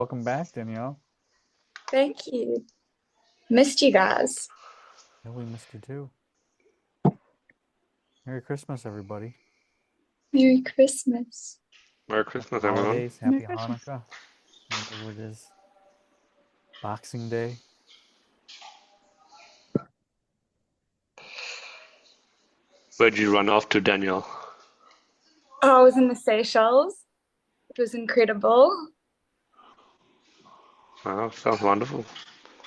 Welcome back, Danielle. Thank you. Missed you guys. Yeah, we missed you too. Merry Christmas, everybody. Merry Christmas. Merry Happy Christmas, everyone. holidays, Merry happy Christmas. Hanukkah, whatever it is. Boxing Day. Where'd you run off to, Daniel? Oh, I was in the Seychelles. It was incredible. Wow, sounds wonderful.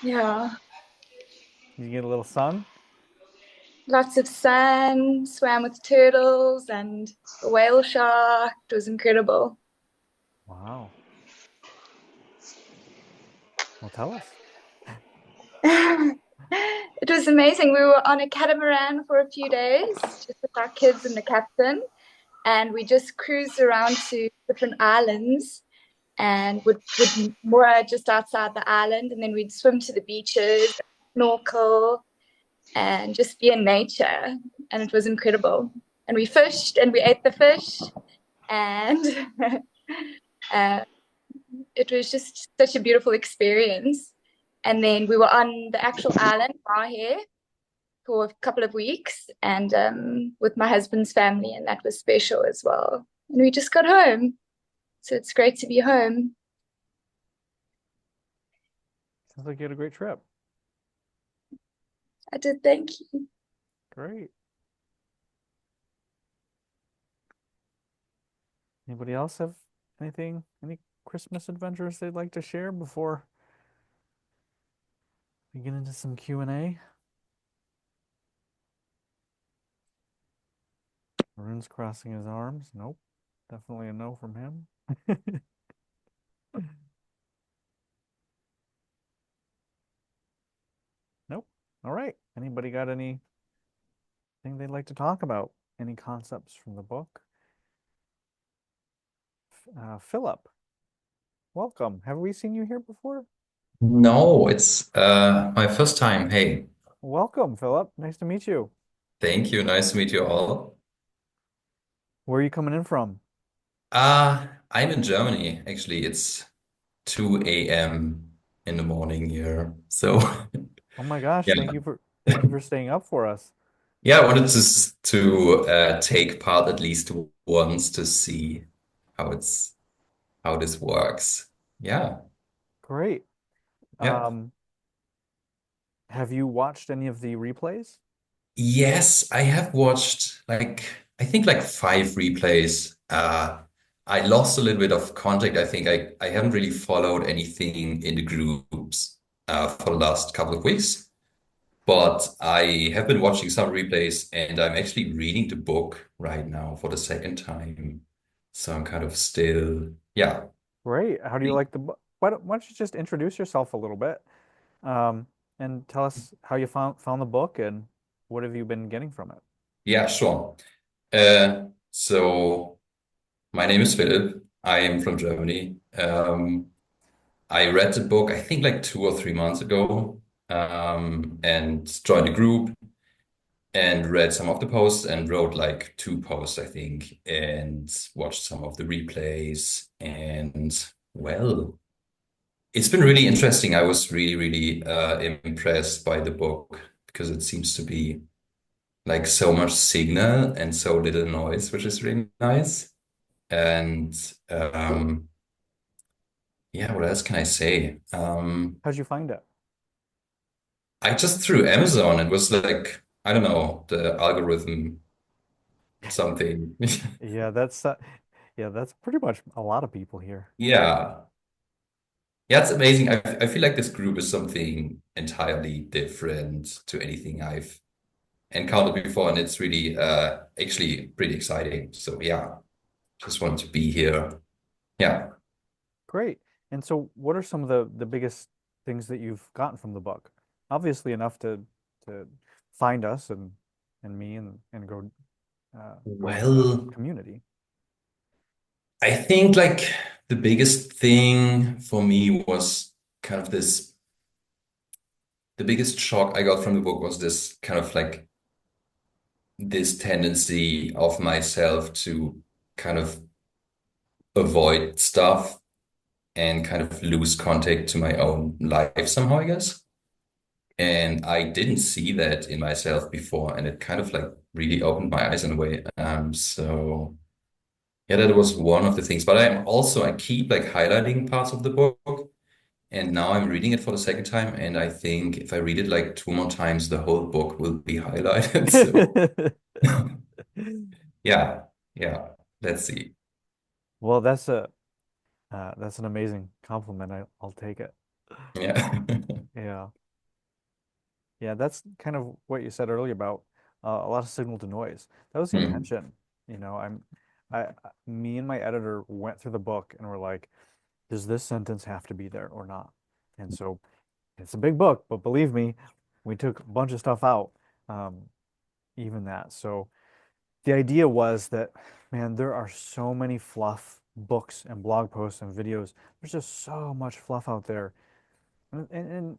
Yeah. You get a little sun? Lots of sun, swam with turtles and a whale shark. It was incredible. Wow. Well, tell us. It was amazing. We were on a catamaran for a few days, just with our kids and the captain, and we just cruised around to different islands and would moor just outside the island, and then we'd swim to the beaches, snorkel, and just be in nature. And it was incredible. And we fished and we ate the fish, and uh, it was just such a beautiful experience. And then we were on the actual island, Mahe, for a couple of weeks, and with my husband's family, and that was special as well. And we just got home, so it's great to be home. Sounds like you had a great trip. I did, thank you. Great. Anybody else have any Christmas adventures they'd like to share before we get into some Q&A? Arun's crossing his arms. Nope. Definitely a no from him. Nope. All right. Anybody got anything they'd like to talk about? Any concepts from the book? Philip, welcome. Have we seen you here before? No, it's my first time. Hey, Welcome, Philip. Nice to meet you. thank you. Nice to meet you all. Where are you coming in from? I'm in Germany. Actually, it's 2 a.m. in the morning here. So, Oh my gosh, yeah. thank you for staying up for us. Yeah, I wanted to take part at least once to see how it's how this works. Yeah. Great. Yeah. Um, have you watched any of the replays? Yes, I have watched I think like 5 replays. I lost a little bit of contact. I think I haven't really followed anything in the groups for the last couple of weeks. But I have been watching some replays and I'm actually reading the book right now for the second time. So I'm kind of still, yeah. Great. How do you like the book? Why don't you just introduce yourself a little bit, um, and tell us how you found the book and what have you been getting from it? Yeah, sure. So my name is Philip. I am from Germany. I read the book, I think like 2 or 3 months ago, and joined a group and read some of the posts and wrote like 2 posts, I think, and watched some of the replays. And well, it's been really interesting. I was really, really impressed by the book because it seems to be like so much signal and so little noise, which is really nice. And yeah, what else can I say? How'd you find it? I just threw Amazon. It was like, I don't know, the algorithm something. Yeah, yeah, that's pretty much a lot of people here. Yeah. Yeah, it's amazing. I feel like this group is something entirely different to anything I've encountered before, and it's really actually pretty exciting. So yeah, just wanted to be here. Yeah. Great. And so what are some of the biggest things that you've gotten from the book? Obviously enough to find us and me and grow the Well, community. I think like the biggest thing for me was kind of this, the biggest shock I got from the book was this kind of like this tendency of myself to kind of avoid stuff and kind of lose contact to my own life somehow, I guess. And I didn't see that in myself before, and it kind of like really opened my eyes in a way. So yeah, that was one of the things. But I keep like highlighting parts of the book, and now I'm reading it for the second time, and I think if I read it like two more times, the whole book will be highlighted. So yeah, yeah, let's see. Well, that's an amazing compliment. I'll take it. Yeah. Yeah. Yeah, that's kind of what you said earlier about a lot of signal to noise. That was the Hmm. intention. You know, me and my editor went through the book and were like, does this sentence have to be there or not? And so it's a big book, but believe me, we took a bunch of stuff out, um, even that. So the idea was that, man, there are so many fluff books and blog posts and videos. There's just so much fluff out there. And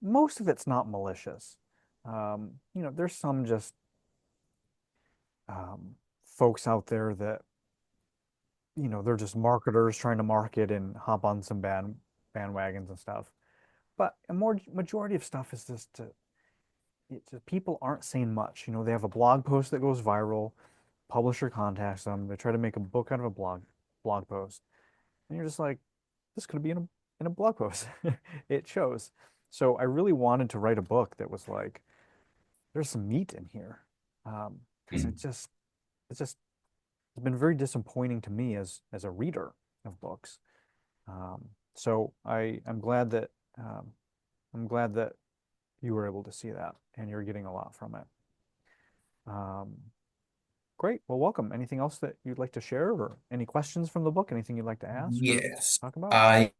most of it's not malicious. There's some just folks out there that, they're just marketers trying to market and hop on some bandwagons and stuff. But a more majority of stuff is people aren't saying much. They have a blog post that goes viral, publisher contacts them, they try to make a book out of a blog post, and you're just like, this could be in a blog post. It shows. So I really wanted to write a book that was like, there's some meat in here, because it's just it's been very disappointing to me as a reader of books. So I'm glad that you were able to see that and you're getting a lot from it. Um, Great. Well, welcome. Anything else that you'd like to share, or any questions from the book? Anything you'd like to ask or Yes. talk about? I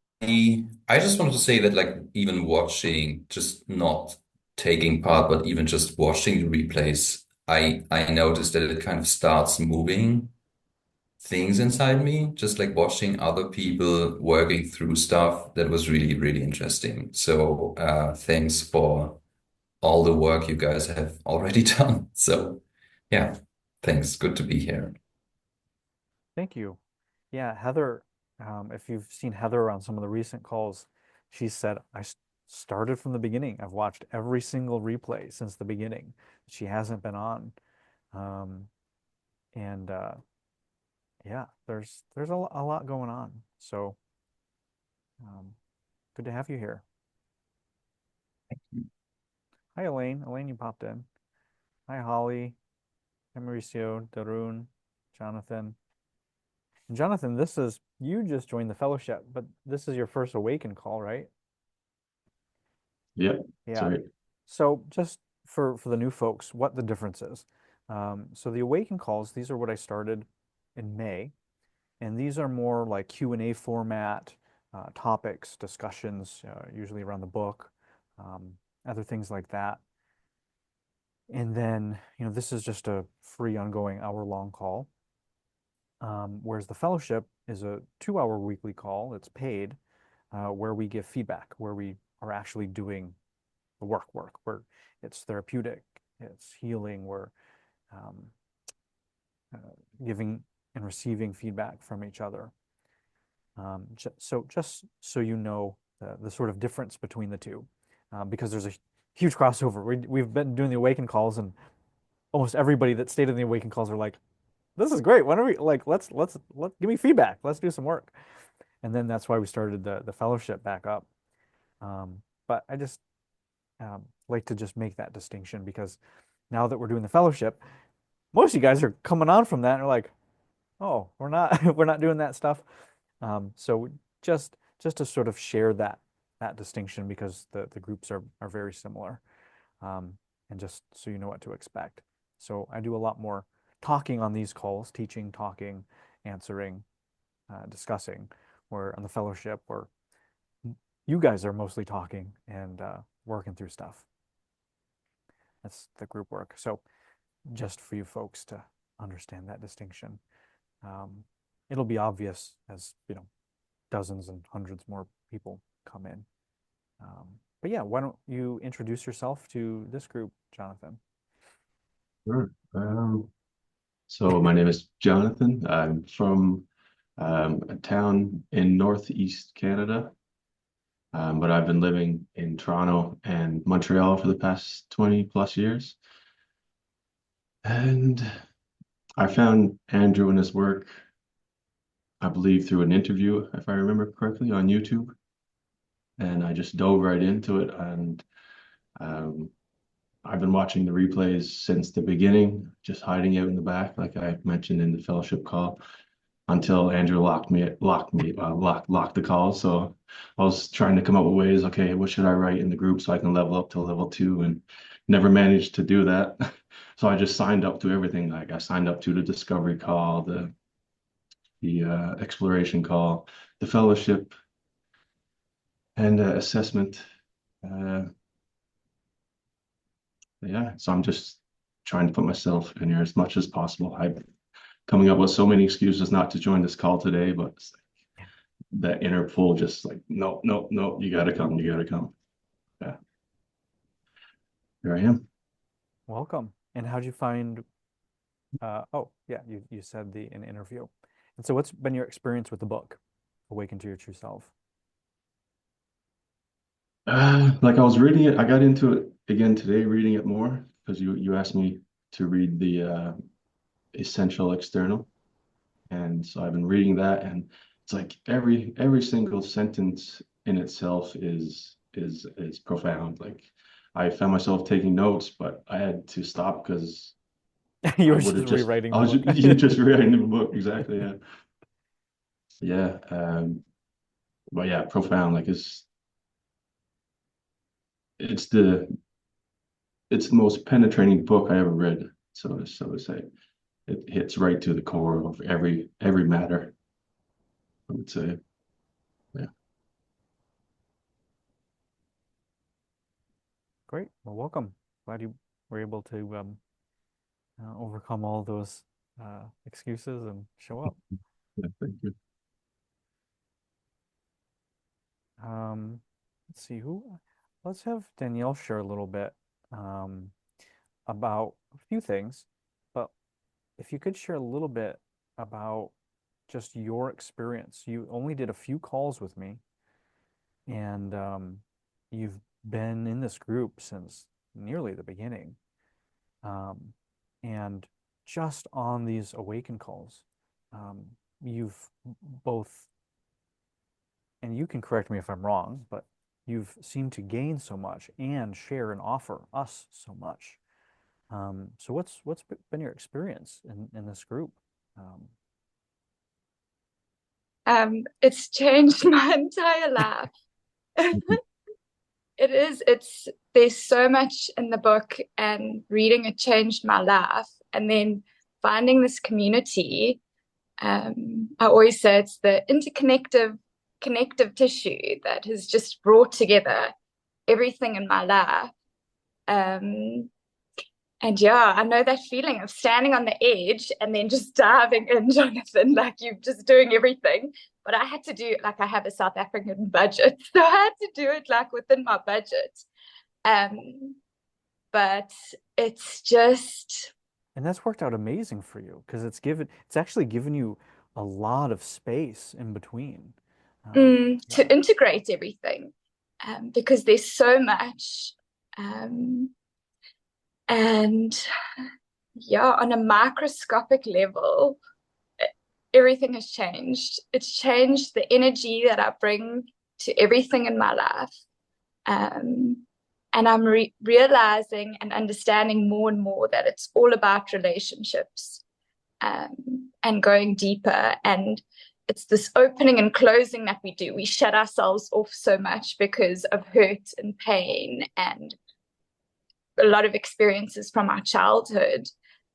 just wanted to say that like even watching, just not taking part, but even just watching the replays, I noticed that it kind of starts moving things inside me, just like watching other people working through stuff that was really, really interesting. So thanks for all the work you guys have already done. So yeah, thanks. Good to be here. Thank you. Yeah, Heather, if you've seen Heather on some of the recent calls, she said, started from the beginning. I've watched every single replay since the beginning. She hasn't been on. Um, and yeah, there's a lot going on. So um, good to have you here. Hi, Elaine. Elaine, you popped in. Hi, Holly. Hi, Mauricio, Darun, Jonathan. And Jonathan, you just joined the fellowship, but this is your first Awaken call, right? Yeah, Yeah. sorry. So just for the new folks, what the difference is. So the Awaken calls, these are what I started in May, and these are more like Q&A format, topics, discussions, usually around the book, other things like that. And then, this is just a free ongoing hour-long call. Whereas the fellowship is a 2-hour weekly call. It's paid, where we give feedback, where we are actually doing the work, where it's therapeutic, it's healing, we're um, uh, giving and receiving feedback from each other. Just so you know the sort of difference between the two, because there's a huge crossover. We've been doing the Awaken calls, and almost everybody that stayed in the Awaken calls are like, this is great. When are we like, let's give me feedback. Let's do some work. And then that's why we started the fellowship back up. But I just like to just make that distinction, because now that we're doing the fellowship, most of you guys are coming on from that and are like, oh, we're not we're not doing that stuff. So just to sort of share that distinction, because the groups are very similar, and just so you know what to expect. So I do a lot more talking on these calls, teaching, talking, answering, discussing. Where on the fellowship, where you guys are mostly talking and working through stuff. That's the group work. So just for you folks to understand that distinction. Um, It'll be obvious as, dozens and hundreds more people come in. But yeah, why don't you introduce yourself to this group, Jonathan? Sure. So my name is Jonathan. I'm from a town in northeast Canada. But I've been living in Toronto and Montreal for the past 20 plus years. And I found Andrew and his work, I believe, through an interview, if I remember correctly, on YouTube. And I just dove right into it. And um, I've been watching the replays since the beginning, just hiding out in the back, like I mentioned in the fellowship call, until Andrew locked the call. So I was trying to come up with ways, okay, what should I write in the group so I can level up to level 2, and never managed to do that. So I just signed up to everything. Like I signed up to the discovery call, the exploration call, the fellowship, and assessment. Yeah, so I'm just trying to put myself in here as much as possible. I'm coming up with so many excuses not to join this call today, but it's like that inner pull, just like, no, no, no, you gotta come, you gotta come. Yeah, here I am. Welcome. And how'd you find? Oh, yeah, you said in interview. And so, what's been your experience with the book, Awaken to Your True Self? Like I was reading it, I got into it again today, reading it more because you asked me to read the essential external, and so I've been reading that, and it's like every single sentence in itself is profound. Like I found myself taking notes, but I had to stop because You I were would just have just rewriting I the was book. just reading the book exactly. Yeah, yeah. But yeah, profound. Like it's the it's the most penetrating book I ever read. So to say, it hits right to the core of every matter, I would say. Yeah. Great. Well, welcome. Glad you were able to overcome all those excuses and show up. Yeah, thank you. Let's see who. Let's have Danielle share a little bit um, about a few things, but if you could share a little bit about just your experience. You only did a few calls with me, and you've been in this group since nearly the beginning. And just on these awaken calls, you've both, and you can correct me if I'm wrong, but you've seemed to gain so much and share and offer us so much. So what's been your experience in this group? It's changed my entire life. There's so much in the book, and reading it changed my life. And then finding this community, I always say it's the connective tissue that has just brought together everything in my life. And yeah, I know that feeling of standing on the edge and then just diving in, Jonathan, like you're just doing everything. But I had to do it like I have a South African budget. So I had to do it like within my budget. But it's just, And that's worked out amazing for you because it's actually given you a lot of space in between. to Yeah. integrate everything, because there's so much. And yeah, on a microscopic level, everything has changed. It's changed the energy that I bring to everything in my life. And I'm realizing and understanding more and more that it's all about relationships, and going deeper. And it's this opening and closing that we do. We shut ourselves off so much because of hurt and pain and a lot of experiences from our childhood.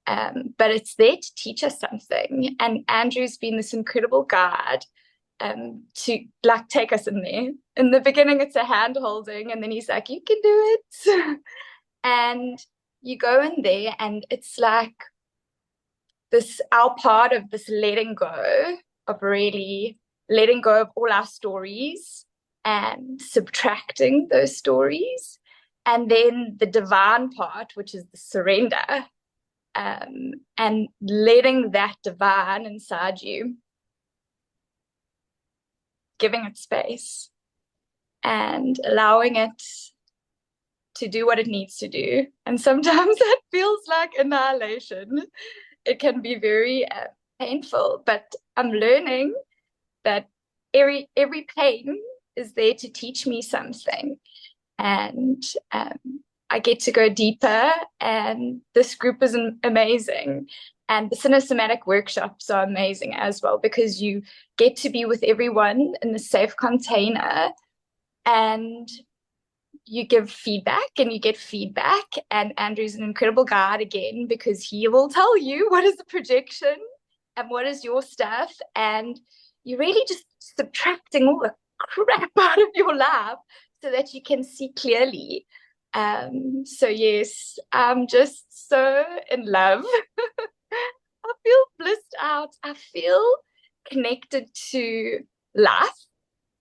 But it's there to teach us something. And Andrew's been this incredible guide, to like take us in there. In the beginning, it's a hand holding, and then he's like, you can do it. And you go in there, and it's like our part of this letting go, of really letting go of all our stories and subtracting those stories. And then the divine part, which is the surrender, and letting that divine inside you giving it space and allowing it to do what it needs to do. And sometimes it feels like annihilation. It can be very painful, but I'm learning that every pain is there to teach me something. And I get to go deeper, and this group is amazing. And the cinesomatic workshops are amazing as well, because you get to be with everyone in a safe container, and you give feedback and you get feedback. And Andrew's an incredible guide again, because he will tell you what is the projection and what is your stuff. And you're really just subtracting all the crap out of your life so that you can see clearly. So yes, I'm just so in love. I feel blissed out. I feel connected to life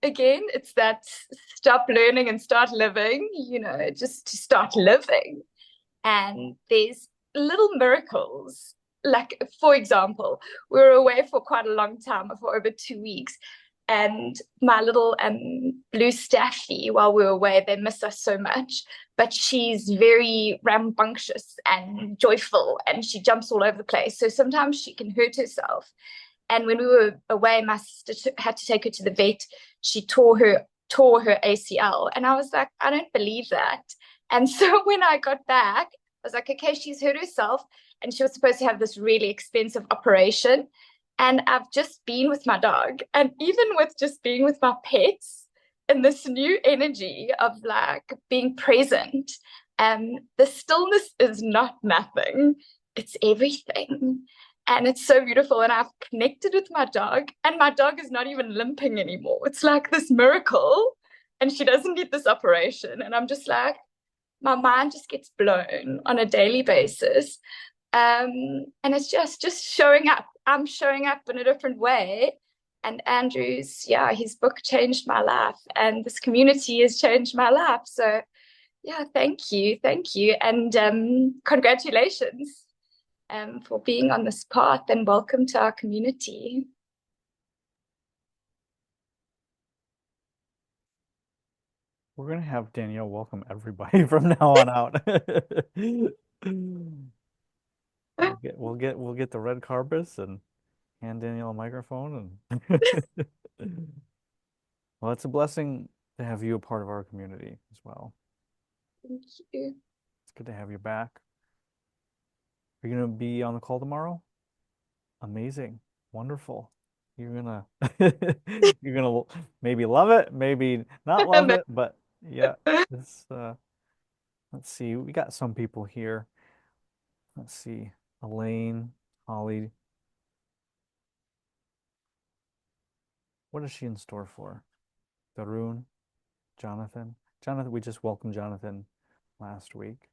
again. It's that stop learning and start living, just to start living. And there's little miracles. Like, for example, we were away for quite a long time, for over 2 weeks. And my little blue staffy, while we were away, they miss us so much. But she's very rambunctious and joyful, and she jumps all over the place. So sometimes she can hurt herself. And when we were away, my sister had to take her to the vet. She tore her ACL. And I was like, I don't believe that. And so when I got back, I was like, okay, she's hurt herself. And she was supposed to have this really expensive operation. And I've just been with my dog. And even with just being with my pets in this new energy of like being present, the stillness is not nothing. It's everything. And it's so beautiful. And I've connected with my dog, and my dog is not even limping anymore. It's like this miracle, and she doesn't need this operation. And I'm just like, my mind just gets blown on a daily basis. And it's just showing up. I'm showing up in a different way. And Andrew's, his book changed my life, and this community has changed my life. So yeah, thank you. And congratulations for being on this path, and welcome to our community. We're gonna have Danielle welcome everybody from now on out. We'll get the red carpets and hand Danielle a microphone, and well, it's a blessing to have you a part of our community as well. Thank you. It's good to have you back. Are you gonna be on the call tomorrow? Amazing, wonderful. You're gonna you're gonna maybe love it, maybe not love it, but yeah. It's let's see, we got some people here. Let's see, Elaine, Holly. What is she in store for? Darun, Jonathan. Jonathan, we just welcomed Jonathan last week.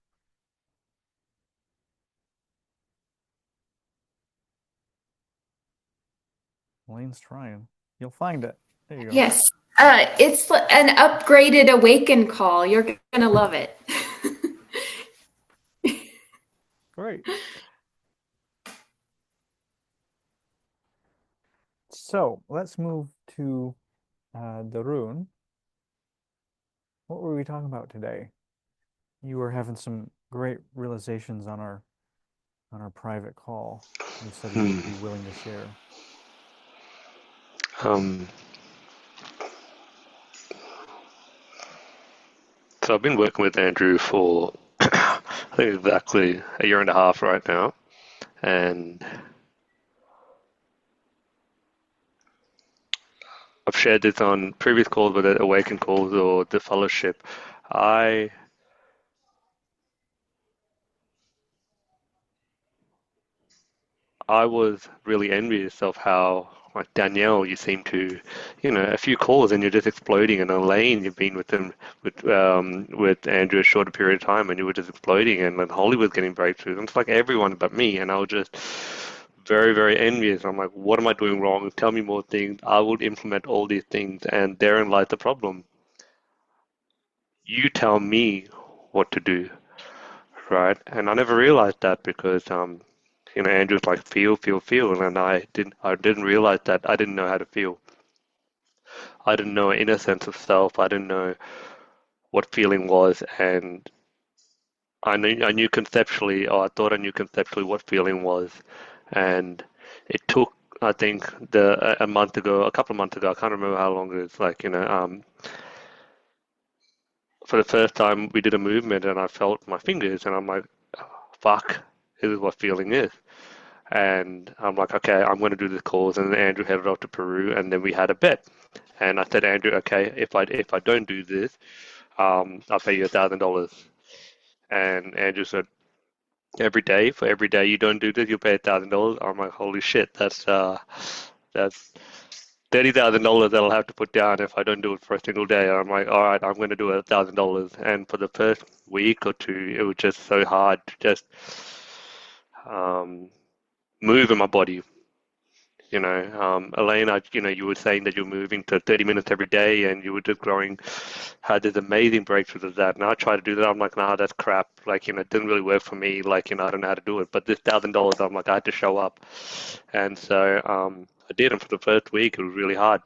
Elaine's trying. You'll find it. There you go. Yes. It's an upgraded Awaken call. You're going to love it. Great. So let's move to Darun. What were we talking about today? You were having some great realizations on our private call. You said you would be willing to share. So I've been working with Andrew for I think exactly a year and a half right now, and I've shared this on previous calls, whether Awaken calls or the fellowship. I was really envious of how, like Danielle, you seem to, a few calls and you're just exploding. And Elaine, you've been with them with Andrew a shorter period of time, and you were just exploding. And then Holly was getting breakthroughs. And it's like everyone but me, and I was just very, very envious. I'm like, what am I doing wrong? Tell me more things. I will implement all these things, and therein lies the problem. You tell me what to do, right? And I never realized that because Andrew's like feel, and I didn't realize that I didn't know how to feel. I didn't know an inner sense of self. I didn't know what feeling was, and I knew conceptually, or I thought I knew conceptually what feeling was, and it took, I think, a month ago, a couple of months ago, I can't remember how long it is. For the first time, we did a movement, and I felt my fingers, and I'm like, oh, fuck, this is what feeling is. And I'm like, okay, I'm going to do this course. And then Andrew headed off to Peru, and then we had a bet. And I said, Andrew, okay, if I don't do this, I'll pay you $1,000. And Andrew said, for every day you don't do this, you'll pay $1,000. I'm like, holy shit, that's $30,000 that I'll have to put down if I don't do it for a single day. And I'm like, all right, I'm going to do it $1,000. And for the first week or two, it was just so hard to just um, move in my body. Elaine, you were saying that you're moving to 30 minutes every day and you were just had this amazing breakthrough of that. And I try to do that. I'm like, nah, that's crap. Like, it didn't really work for me. Like, I don't know how to do it. But this $1,000, I'm like, I had to show up. And so I did. And for the first week, it was really hard.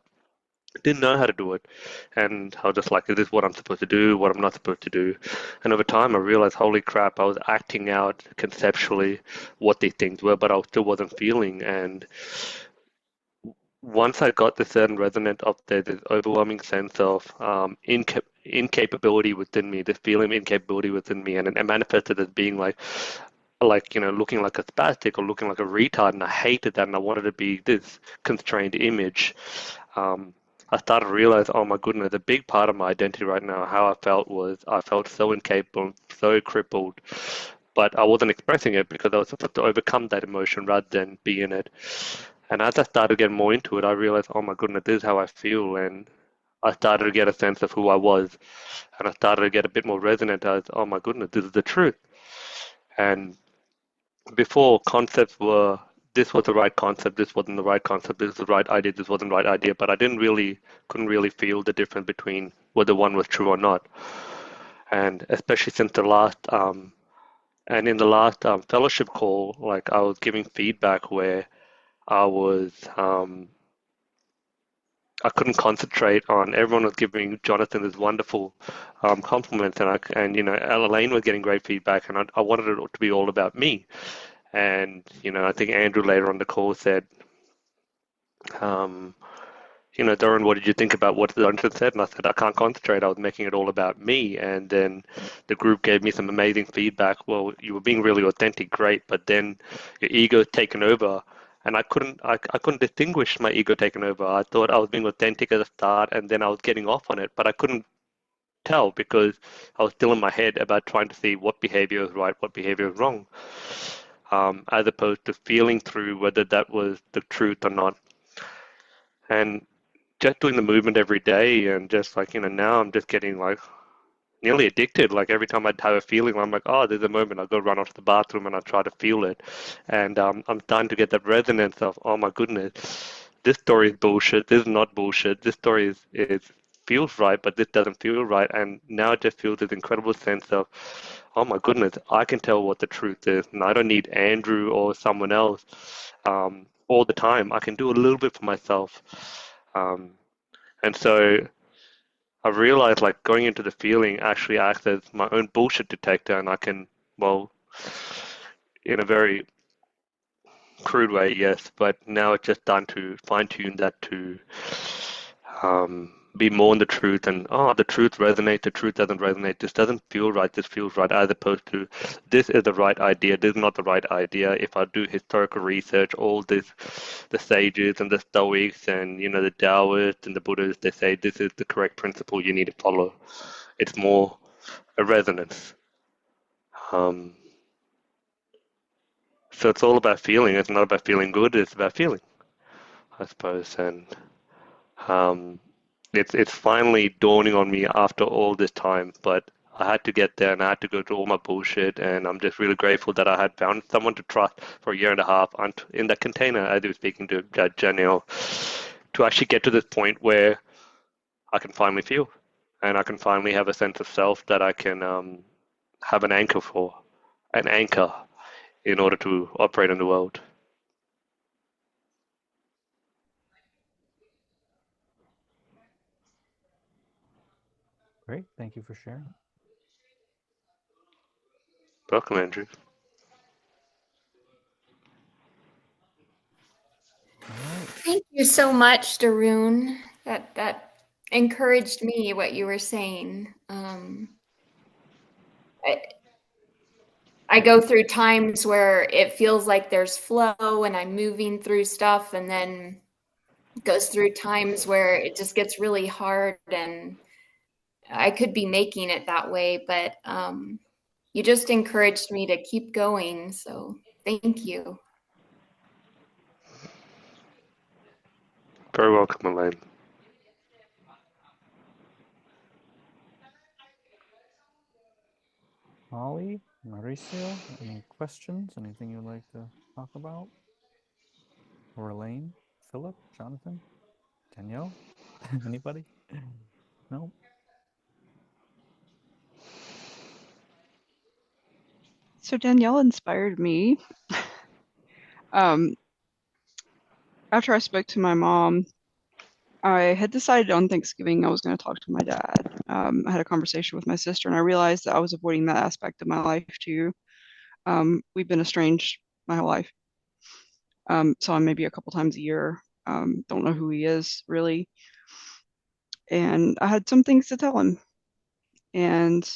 I didn't know how to do it. And I was just like, is this what I'm supposed to do? What I'm not supposed to do? And over time, I realized, holy crap, I was acting out conceptually what these things were, but I still wasn't feeling. And once I got this certain resonance of this overwhelming sense of incapability within me, this feeling of incapability within me, and it manifested as being like looking like a spastic or looking like a retard, and I hated that, and I wanted to be this constrained image. I started to realize, oh my goodness, a big part of my identity right now, how I felt was I felt so incapable, so crippled, but I wasn't expressing it because I was supposed to overcome that emotion rather than be in it. And as I started getting more into it, I realized, oh my goodness, this is how I feel. And I started to get a sense of who I was. And I started to get a bit more resonant as, oh my goodness, this is the truth. And before, concepts were, this was the right concept, this wasn't the right concept, this is the right idea, this wasn't the right idea. But I couldn't really feel the difference between whether one was true or not. And especially since in the last fellowship call, like I was giving feedback where I was, I couldn't concentrate on. Everyone was giving Jonathan this wonderful compliments, and Elaine was getting great feedback, and I wanted it to be all about me. And I think Andrew later on the call said, um, Doran, what did you think about what Jonathan said? And I said, I can't concentrate. I was making it all about me. And then the group gave me some amazing feedback. Well, you were being really authentic, great, but then your ego's taken over. And I couldn't distinguish my ego taken over. I thought I was being authentic at the start, and then I was getting off on it, but I couldn't tell because I was still in my head about trying to see what behavior was right, what behavior was wrong, as opposed to feeling through whether that was the truth or not. And just doing the movement every day, and just now I'm just getting like nearly addicted. Like every time I have a feeling, I'm like, oh, there's a moment. I'll go run off to the bathroom and I try to feel it. And I'm starting to get that resonance of, oh my goodness, this story is bullshit. This is not bullshit. This story is feels right, but this doesn't feel right. And now it just feels this incredible sense of, oh my goodness, I can tell what the truth is. And I don't need Andrew or someone else all the time. I can do a little bit for myself. And so I realized like going into the feeling actually acts as my own bullshit detector, and I can, well, in a very crude way, yes, but now it's just done to fine tune that to be more in the truth, and the truth resonates, the truth doesn't resonate, this doesn't feel right, this feels right, as opposed to this is the right idea, this is not the right idea. If I do historical research, all this, the sages and the Stoics and the Taoists and the Buddhists, they say this is the correct principle you need to follow. It's more a resonance. So it's all about feeling. It's not about feeling good. It's about feeling, I suppose. And um, it's finally dawning on me after all this time. But I had to get there, and I had to go through all my bullshit. And I'm just really grateful that I had found someone to trust for a year and a half in that container, as I was speaking to Janelle, to actually get to this point where I can finally feel, and I can finally have a sense of self that I can have an anchor for, an anchor in order to operate in the world. Great. Thank you for sharing. Welcome, Andrew. All right. Thank you so much, Darun. That encouraged me, what you were saying. I go through times where it feels like there's flow and I'm moving through stuff, and then it goes through times where it just gets really hard, and I could be making it that way, but you just encouraged me to keep going. So thank you. Very welcome, Elaine. Holly, Mauricio, any questions? Anything you'd like to talk about? Or Elaine, Philip, Jonathan, Danielle? Anybody? No? So Danielle inspired me. After I spoke to my mom, I had decided on Thanksgiving I was going to talk to my dad. I had a conversation with my sister, and I realized that I was avoiding that aspect of my life too. We've been estranged my whole life. Saw him maybe a couple times a year. Don't know who he is really. And I had some things to tell him, and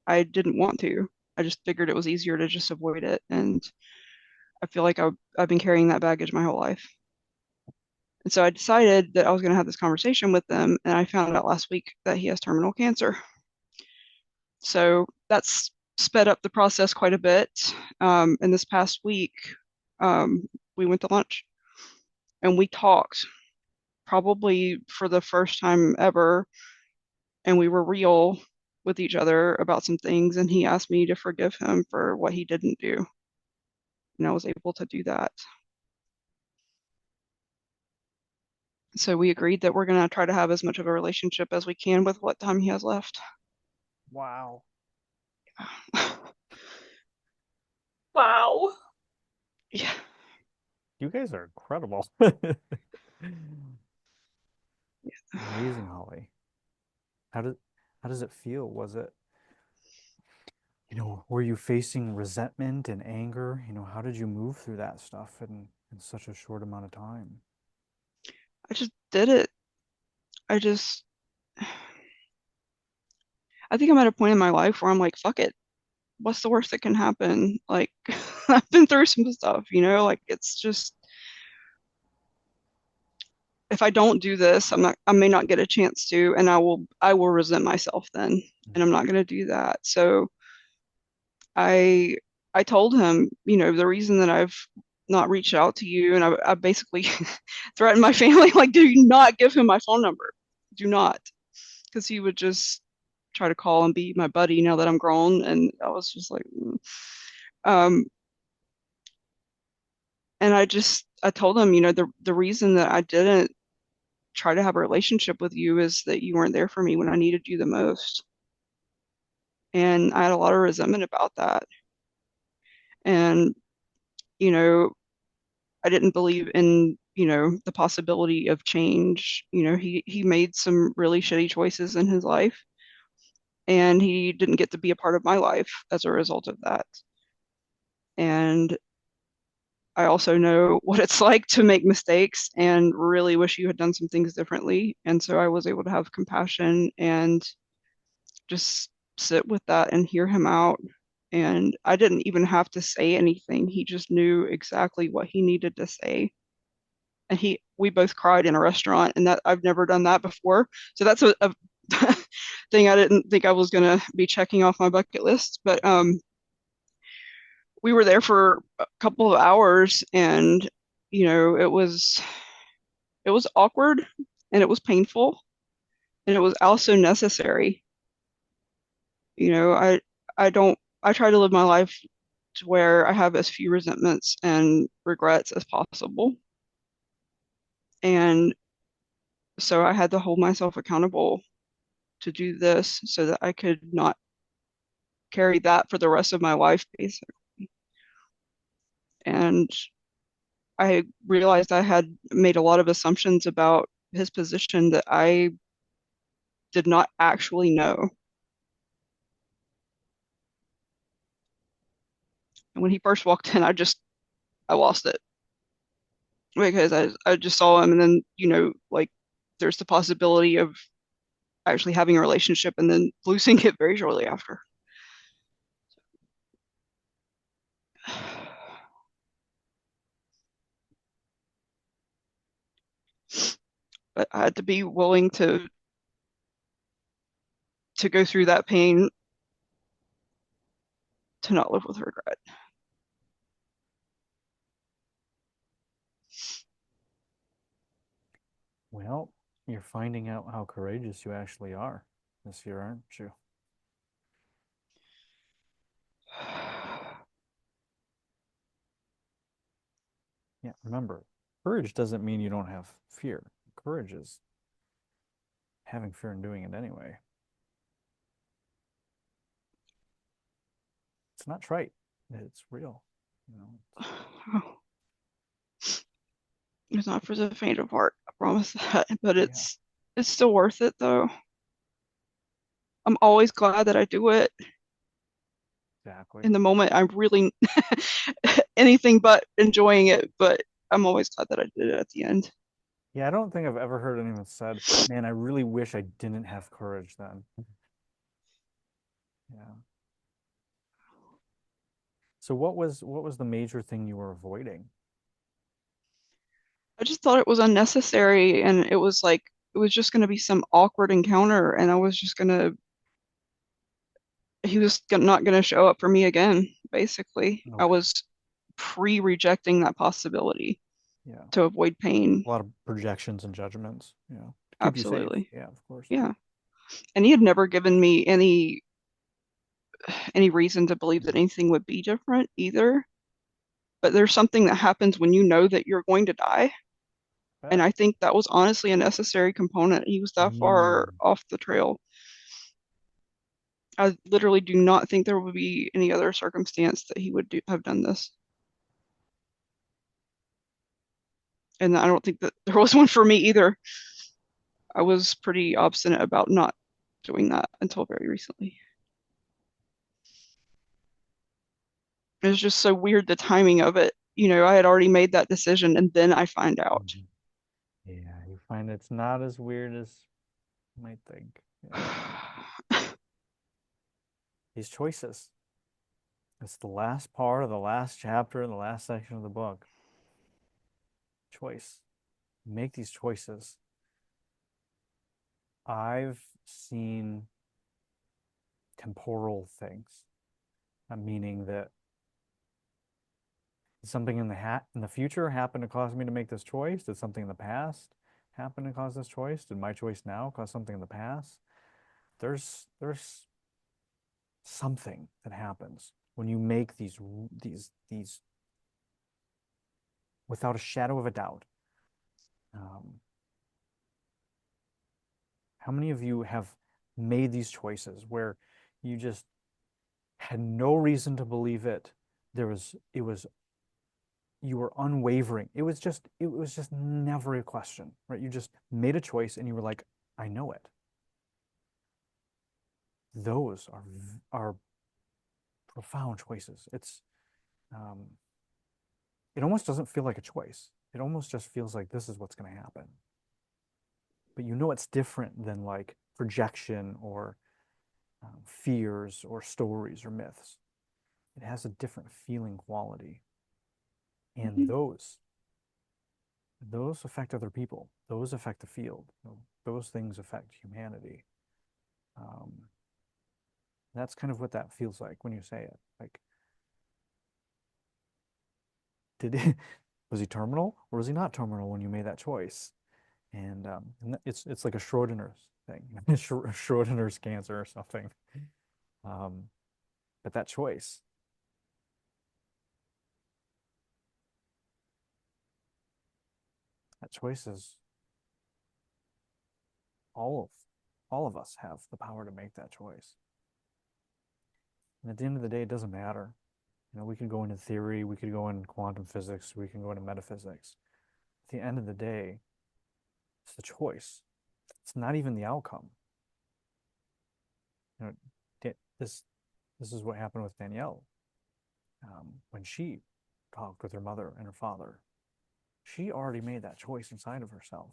I didn't want to. I just figured it was easier to just avoid it. And I feel like I've been carrying that baggage my whole life. And so I decided that I was going to have this conversation with them, and I found out last week that he has terminal cancer. So that's sped up the process quite a bit. And this past week, we went to lunch and we talked probably for the first time ever, and we were real with each other about some things, and he asked me to forgive him for what he didn't do. And I was able to do that. So we agreed that we're going to try to have as much of a relationship as we can with what time he has left. Wow. Wow. Yeah. You guys are incredible. Amazing, Holly. How does it feel? Was it, were you facing resentment and anger? How did you move through that stuff in such a short amount of time? I just did it. I think I'm at a point in my life where I'm like, fuck it. What's the worst that can happen? Like, I've been through some stuff, like it's just, if I don't do this, I may not get a chance to, and I will resent myself then, and I'm not going to do that. So I told him, the reason that I've not reached out to you, and I basically threatened my family, like, do not give him my phone number. Do not, because he would just try to call and be my buddy now that I'm grown, and I was just like, and I told him, the reason that I didn't try to have a relationship with you is that you weren't there for me when I needed you the most. And I had a lot of resentment about that. And, I didn't believe in, the possibility of change. He made some really shitty choices in his life, and he didn't get to be a part of my life as a result of that. And I also know what it's like to make mistakes and really wish you had done some things differently. And so I was able to have compassion and just sit with that and hear him out. And I didn't even have to say anything. He just knew exactly what he needed to say. And we both cried in a restaurant, and that I've never done that before. So that's a thing I didn't think I was gonna be checking off my bucket list. But we were there for a couple of hours, and it was awkward, and it was painful, and it was also necessary. I try to live my life to where I have as few resentments and regrets as possible. And so I had to hold myself accountable to do this so that I could not carry that for the rest of my life, basically. And I realized I had made a lot of assumptions about his position that I did not actually know. And when he first walked in, I lost it because I just saw him, and then, you know, like there's the possibility of actually having a relationship and then losing it very shortly after. But I had to be willing to go through that pain to not live with regret. Well, you're finding out how courageous you actually are this year, aren't you? Yeah, remember, courage doesn't mean you don't have fear. Courage is having fear and doing it anyway. It's not trite. It's real. You know. It's not for the faint of heart, I promise that. But it's still worth it, though. I'm always glad that I do it. Exactly. In the moment, I'm really anything but enjoying it, but I'm always glad that I did it at the end. Yeah, I don't think I've ever heard anyone said, "Man, I really wish I didn't have courage then." Yeah. So what was the major thing you were avoiding? I just thought it was unnecessary, and it was just going to be some awkward encounter, and I was just going to he was not going to show up for me again, basically. I Okay. was pre-rejecting that possibility Yeah. to avoid pain. A lot of projections and judgments, to keep Absolutely. you safe. Yeah, of course. Yeah. And he had never given me any reason to believe that anything would be different either. But there's something that happens when you know that you're going to die. And I think that was honestly a necessary component. He was that far off the trail. I literally do not think there would be any other circumstance that he would have done this. And I don't think that there was one for me either. I was pretty obstinate about not doing that until very recently. It was just so weird, the timing of it. You know, I had already made that decision, and then I find out. Yeah, you find it's not as weird as you might think. Yeah. These choices. It's the last part of the last chapter, the last section of the book. Choice. Make these choices. I've seen temporal things, meaning that did something in the future happen to cause me to make this choice? Did something in the past happen to cause this choice? Did my choice now cause something in the past? There's something that happens when you make these without a shadow of a doubt. How many of you have made these choices where you just had no reason to believe it? You were unwavering. It was just never a question, right? You just made a choice and you were like, I know it. Those are profound choices. It almost doesn't feel like a choice. It almost just feels like this is what's going to happen. But you know it's different than like projection or fears or stories or myths. It has a different feeling quality. And those affect other people. Those affect the field. Those things affect humanity. That's kind of what that feels like when you say it. Like, was he terminal or was he not terminal when you made that choice? And it's like a Schrodinger's thing, Schrodinger's cancer or something. But that choice, is all of us have the power to make that choice. And at the end of the day, it doesn't matter. You know, we could go into theory, we could go into quantum physics, we can go into metaphysics. At the end of the day, it's the choice. It's not even the outcome. You know, this is what happened with Danielle. When she talked with her mother and her father, she already made that choice inside of herself.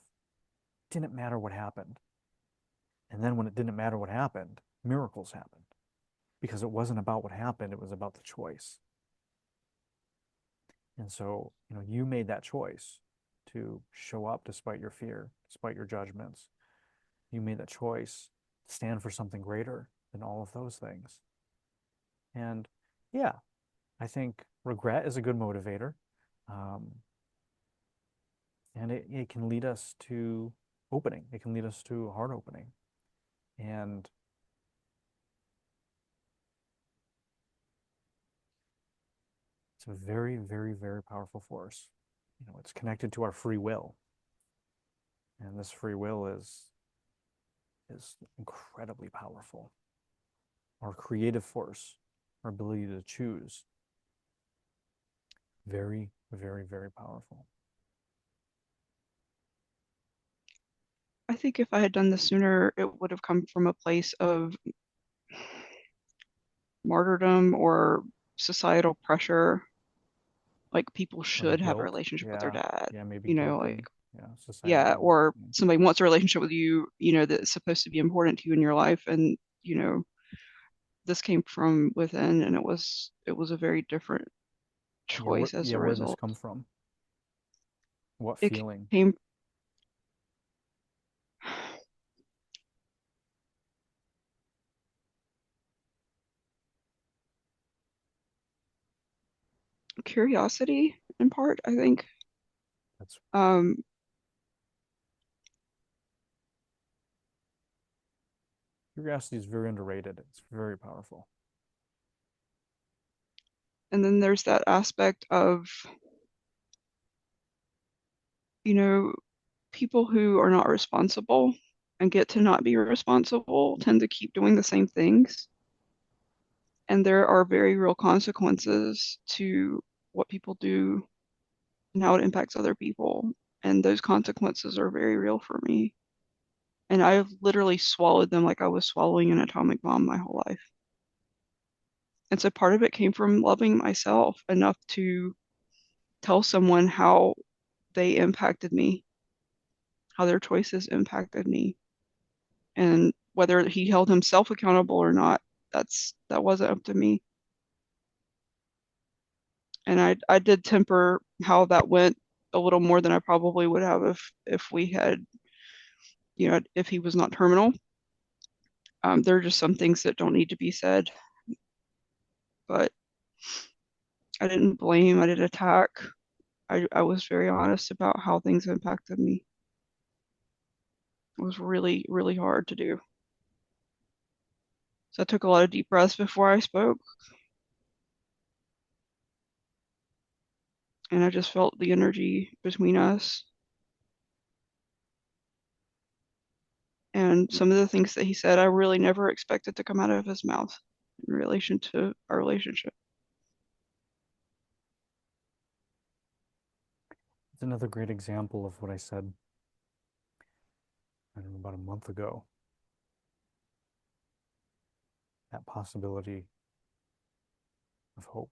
It didn't matter what happened. And then when it didn't matter what happened, miracles happened. Because it wasn't about what happened, it was about the choice. And so, you know, you made that choice to show up despite your fear, despite your judgments. You made that choice to stand for something greater than all of those things. And yeah, I think regret is a good motivator. And it can lead us to opening. It can lead us to heart opening. And it's a very, very, very powerful force. You know, it's connected to our free will. And this free will is incredibly powerful. Our creative force, our ability to choose, very, very, very powerful. I think if I had done this sooner, it would have come from a place of martyrdom or societal pressure. Like people should have a Guilt, relationship with their yeah, dad. yeah, maybe You know, guilty, like, yeah, societal yeah, guilt. or Yeah. somebody wants a relationship with you, you know, that's supposed to be important to you in your life. And, you know, this came from within, and it was a very different choice as a Where'd this result. come from? What It feeling? came curiosity in part, I think. That's Um, Curiosity is very underrated. It's very powerful. and then there's that aspect of, you know, people who are not responsible and get to not be responsible tend to keep doing the same things. And there are very real consequences to what people do and how it impacts other people. And those consequences are very real for me. And I've literally swallowed them like I was swallowing an atomic bomb my whole life. And so part of it came from loving myself enough to tell someone how they impacted me, how their choices impacted me. And whether he held himself accountable or not, that wasn't up to me. And I did temper how that went a little more than I probably would have if we had, you know, if he was not terminal. There are just some things that don't need to be said, but I didn't blame, I didn't attack. I was very honest about how things impacted me. It was really, really hard to do. So I took a lot of deep breaths before I spoke. And I just felt the energy between us. And some of the things that he said, I really never expected to come out of his mouth in relation to our relationship. It's another great example of what I said, I don't know, about a month ago. That possibility of hope,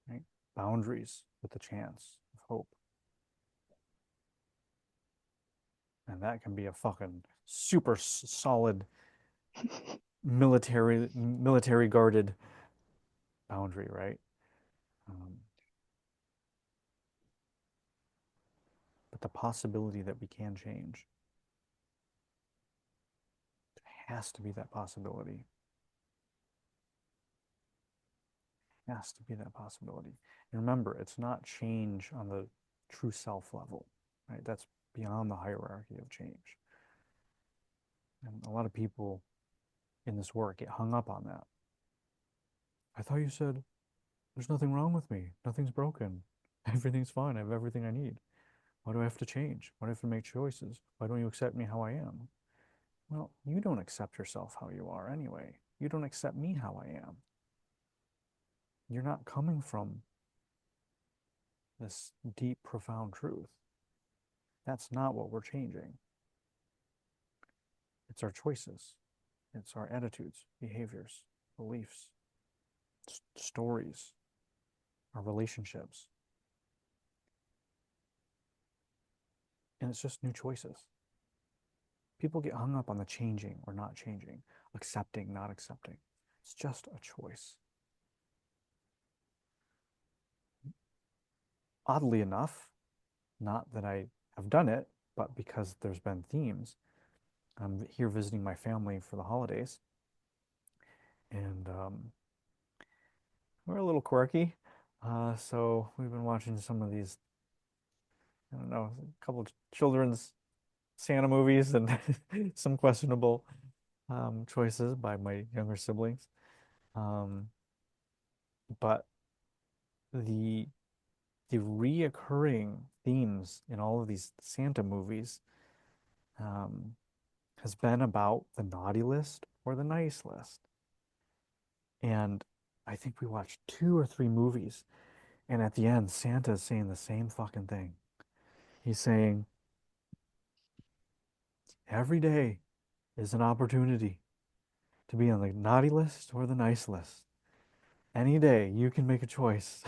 right? Boundaries with the chance of hope. And that can be a fucking super solid military guarded boundary, right? But the possibility that we can change, there has to be that possibility. Has to be that possibility. And remember, it's not change on the true self level, right? That's beyond the hierarchy of change. And a lot of people in this work get hung up on that. I thought you said there's nothing wrong with me. Nothing's broken. Everything's fine. I have everything I need. Why do I have to change? Why do I have to make choices? Why don't you accept me how I am? Well, you don't accept yourself how you are anyway. You don't accept me how I am. You're not coming from this deep, profound truth. That's not what we're changing. It's our choices. It's our attitudes, behaviors, beliefs, stories, our relationships. And it's just new choices. People get hung up on the changing or not changing, accepting, not accepting. It's just a choice. Oddly enough, not that I have done it, but because there's been themes, I'm here visiting my family for the holidays, and we're a little quirky. So we've been watching some of these, I don't know, a couple of children's Santa movies and some questionable choices by my younger siblings. But the reoccurring themes in all of these Santa movies has been about the naughty list or the nice list. And I think we watched 2 or 3 movies, and at the end, Santa's saying the same fucking thing. He's saying, every day is an opportunity to be on the naughty list or the nice list. Any day you can make a choice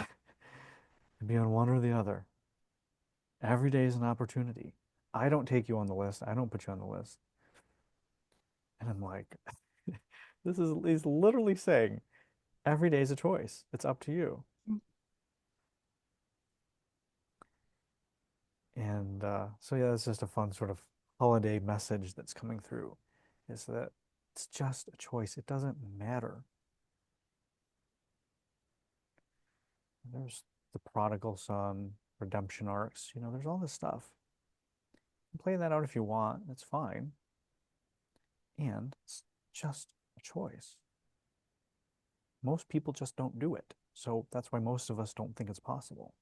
to be on one or the other. Every day is an opportunity. I don't take you on the list. I don't put you on the list. And I'm like, he's literally saying every day is a choice. It's up to you. And so yeah, it's just a fun sort of holiday message that's coming through, is that it's just a choice. It doesn't matter. There's the prodigal son, redemption arcs, there's all this stuff. Play that out if you want, it's fine. And it's just a choice. Most people just don't do it. So that's why most of us don't think it's possible.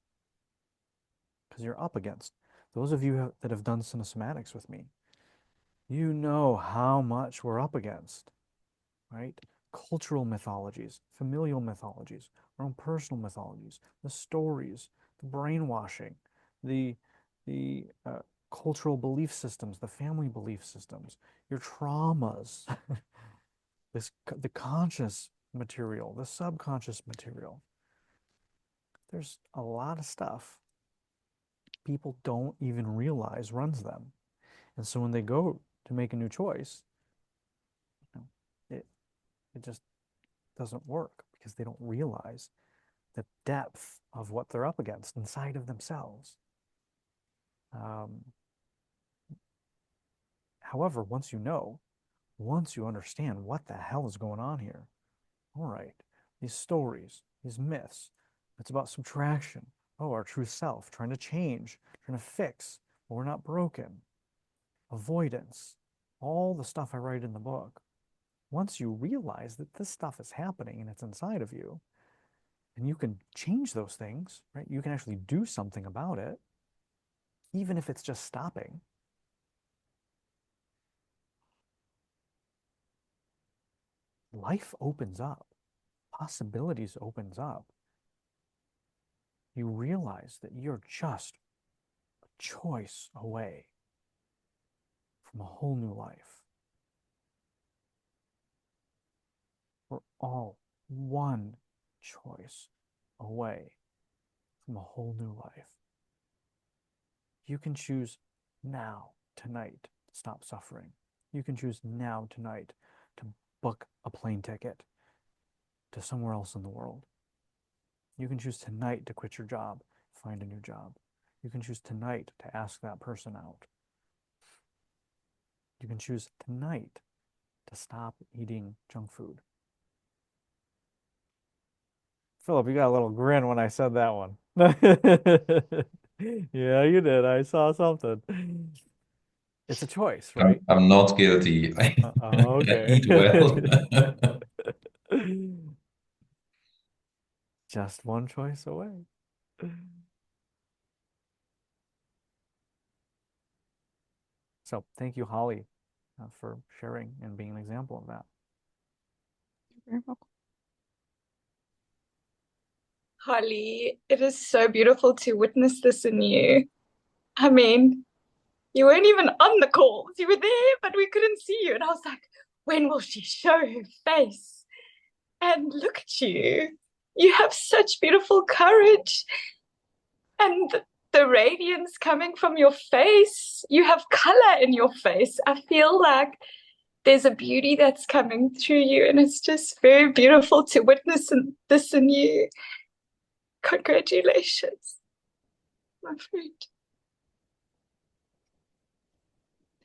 Because you're up against. Those of you that have done cinesomatics with me, you know how much we're up against, right? Cultural mythologies, familial mythologies, our own personal mythologies, the stories, the brainwashing, the cultural belief systems, the family belief systems, your traumas, the conscious material, the subconscious material. There's a lot of stuff people don't even realize runs them. And so when they go to make a new choice, it just doesn't work because they don't realize the depth of what they're up against inside of themselves. However, once you understand what the hell is going on here, all right, these stories, these myths, it's about subtraction. Oh, our true self, trying to change, trying to fix, but we're not broken. Avoidance, all the stuff I write in the book. Once you realize that this stuff is happening and it's inside of you, and you can change those things, right? You can actually do something about it, even if it's just stopping. Life opens up. Possibilities opens up. You realize that you're just a choice away from a whole new life. We're all one choice away from a whole new life. You can choose now, tonight, to stop suffering. You can choose now, tonight, to book a plane ticket to somewhere else in the world. You can choose tonight to quit your job, find a new job. You can choose tonight to ask that person out. You can choose tonight to stop eating junk food. Philip, you got a little grin when I said that one. Yeah, you did. I saw something. It's a choice, right? I'm not guilty. I Okay. eat well. Just one choice away. So thank you, Holly, for sharing and being an example of that. You're very welcome. Holly, it is so beautiful to witness this in you. I mean, you weren't even on the calls. You were there, but we couldn't see you. And I was like, when will she show her face? And look at you. You have such beautiful courage. And the radiance coming from your face, you have color in your face. I feel like there's a beauty that's coming through you, and it's just very beautiful to witness this in you. Congratulations, my friend.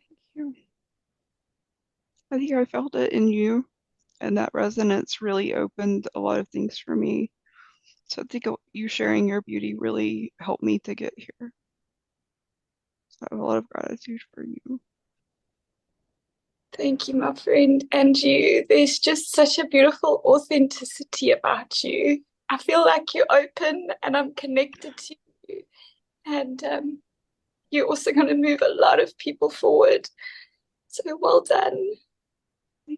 Thank you. I think I felt it in you, and that resonance really opened a lot of things for me. So I think you sharing your beauty really helped me to get here. So I have a lot of gratitude for you. Thank you, my friend. And you, there's just such a beautiful authenticity about you. I feel like you're open and I'm connected to you. And you're also going to move a lot of people forward. So well done. Thank you.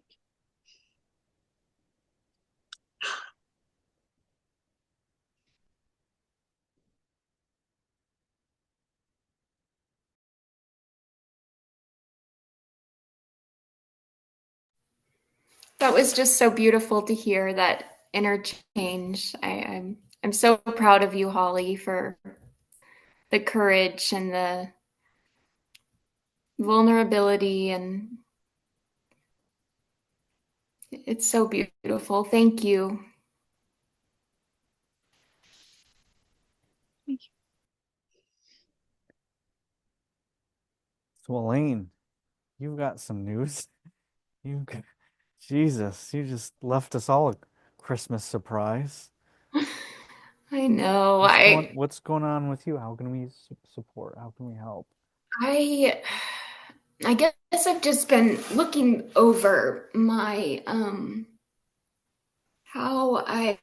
That was just so beautiful to hear, that interchange. I'm so proud of you, Holly, for the courage and the vulnerability, and it's so beautiful. Thank you. Thank you. So Elaine, you've got some news. You, Jesus, you just left us all a Christmas surprise. I know. What's going on with you? How can we support? How can we help? I guess I've just been looking over my how I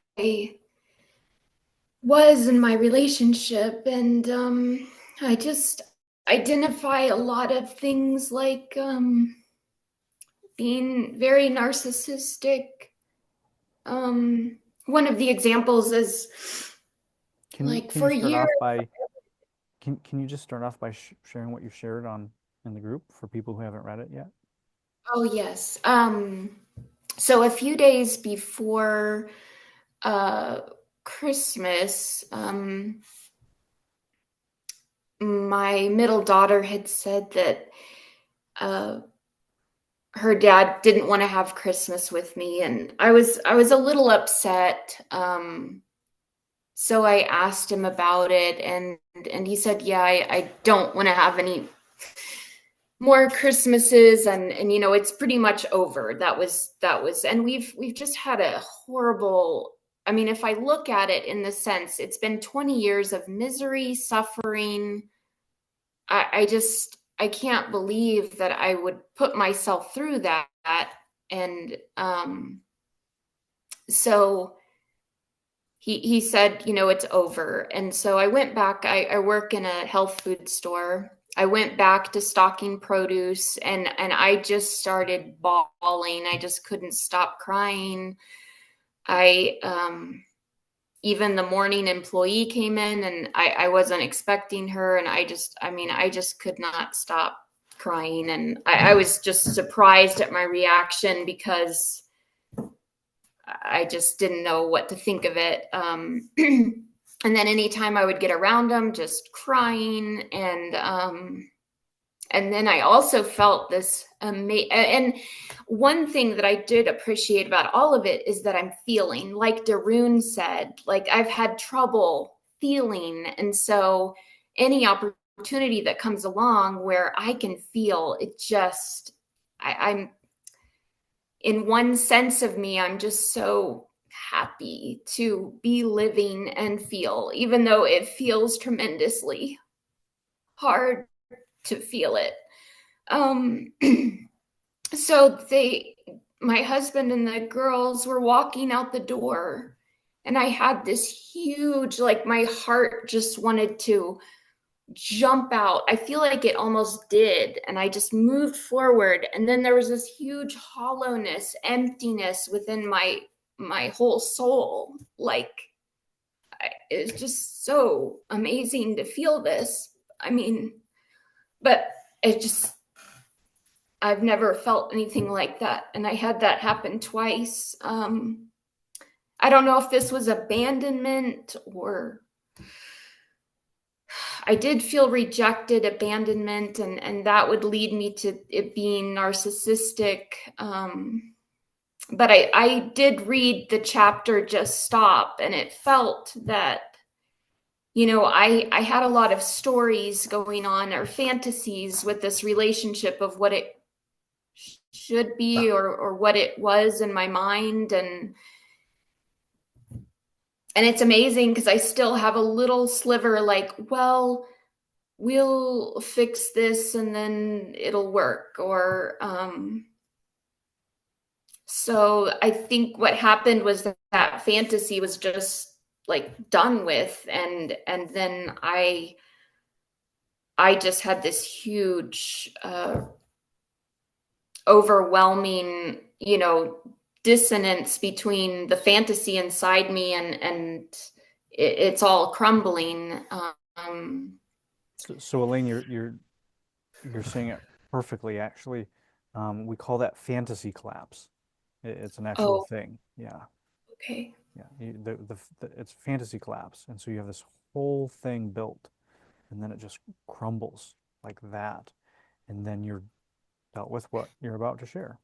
was in my relationship, and I just identify a lot of things, like being very narcissistic. One of the examples is for you start years. off by can you just start off by sharing what you shared in the group for people who haven't read it yet? Oh, yes. So a few days before Christmas, my middle daughter had said that her dad didn't want to have Christmas with me, and I was a little upset. So I asked him about it, and he said, "Yeah, I don't want to have any more Christmases, and it's pretty much over." That was, and we've just had a horrible. I mean, if I look at it in the sense, it's been 20 years of misery, suffering. I can't believe that I would put myself through that. And so he said, it's over. And so I went back. I work in a health food store. I went back to stocking produce, and I just started bawling. I just couldn't stop crying. Even the morning employee came in, and I wasn't expecting her. And I just could not stop crying. And I was just surprised at my reaction, because I just didn't know what to think of it. And then anytime I would get around them, just crying. And then I also felt this and one thing that I did appreciate about all of it is that I'm feeling, like Darun said, like I've had trouble feeling. And so any opportunity that comes along where I can feel it, just, I'm in one sense of me, I'm just so happy to be living and feel, even though it feels tremendously hard to feel it. So my husband and the girls were walking out the door, and I had this huge, like, my heart just wanted to jump out. I feel like it almost did. And I just moved forward. And then there was this huge hollowness, emptiness within my whole soul. Like, it's just so amazing to feel this. I mean, but it just, I've never felt anything like that. And I had that happen twice. I don't know if this was abandonment or I did feel rejected, abandonment, and that would lead me to it being narcissistic. But I did read the chapter Just Stop, and it felt that, I had a lot of stories going on or fantasies with this relationship of what it should be or what it was in my mind. And it's amazing because I still have a little sliver like, well, we'll fix this and then it'll work. Or so I think what happened was that fantasy was just like done with, and then I just had this huge overwhelming, dissonance between the fantasy inside me and it's all crumbling. So Elaine, you're saying it perfectly, actually. We call that fantasy collapse. It's an actual thing. Yeah. Okay. Yeah. It's fantasy collapse. And so you have this whole thing built, and then it just crumbles like that. And then you're dealt with what you're about to share.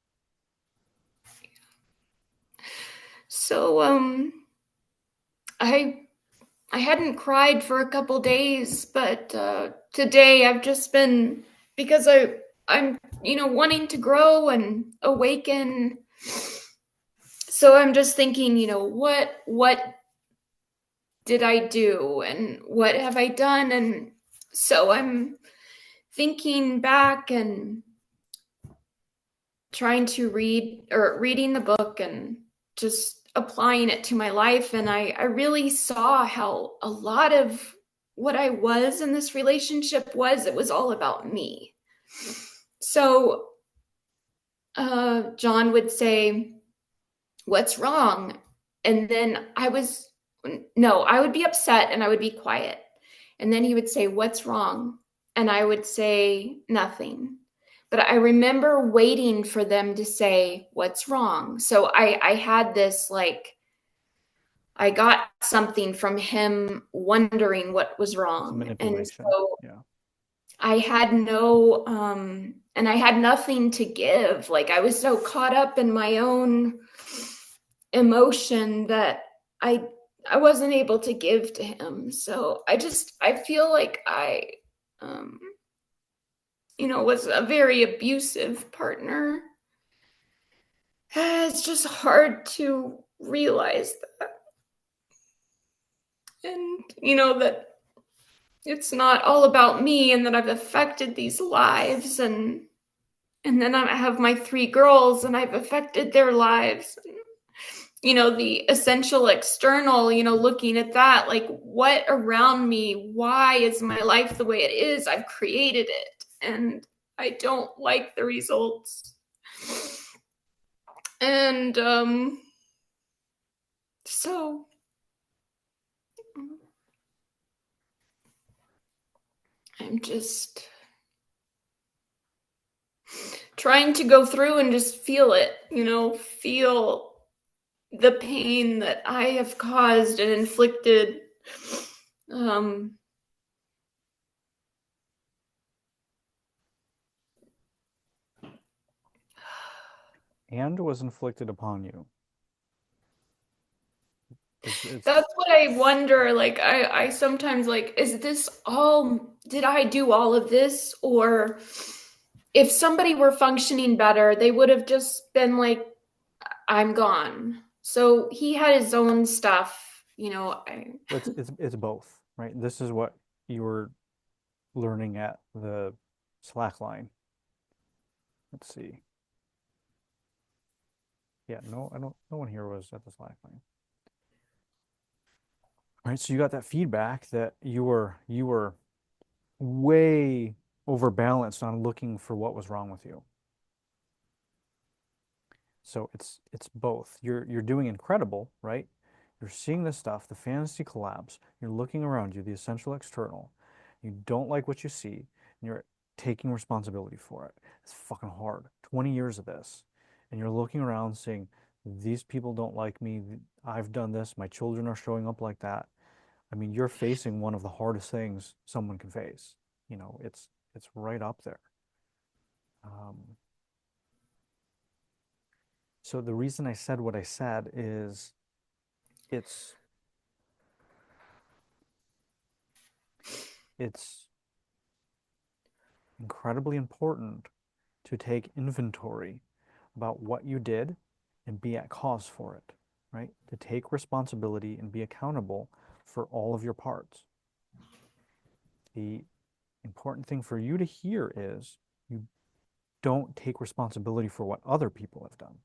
So I hadn't cried for a couple days, but today I've just been, because I'm wanting to grow and awaken. So I'm just thinking, what did I do and what have I done? And so I'm thinking back and trying to reading the book and just applying it to my life. And I really saw how a lot of what I was in this relationship it was all about me. So John would say, "What's wrong?" And then I would be upset and I would be quiet. And then he would say, "What's wrong?" And I would say, "Nothing." But I remember waiting for them to say, "What's wrong?" So I had this, like, I got something from him wondering what was wrong. And so Yeah. I had no, and I had nothing to give. Like, I was so caught up in my own emotion that I wasn't able to give to him. So I feel like I, was a very abusive partner. It's just hard to realize that. And, that it's not all about me and that I've affected these lives. And then I have my 3 girls and I've affected their lives. The essential external, looking at that, like, what around me, why is my life the way it is? I've created it and I don't like the results. And so I'm just trying to go through and just feel it, feel the pain that I have caused and inflicted. And was inflicted upon you. That's what I wonder. Like, I sometimes, like, is this all, did I do all of this? Or if somebody were functioning better, they would have just been like, I'm gone. So he had his own stuff, It's both, right? This is what you were learning at the Slack line. Let's see. Yeah, no one here was at the Slack line. All right, so you got that feedback that you were way overbalanced on looking for what was wrong with you. So it's both. You're doing incredible, right? You're seeing this stuff, the fantasy collapse. You're looking around you, the essential external. You don't like what you see. And taking responsibility for it. It's fucking hard. 20 years of this, and you're looking around saying, these people don't like me. I've done this. My children are showing up like that. I mean, you're facing one of the hardest things someone can face. You know, it's right up there. So the reason I said what I said is it's incredibly important to take inventory about what you did and be at cause for it, right? To take responsibility and be accountable for all of your parts. The important thing for you to hear is you don't take responsibility for what other people have done.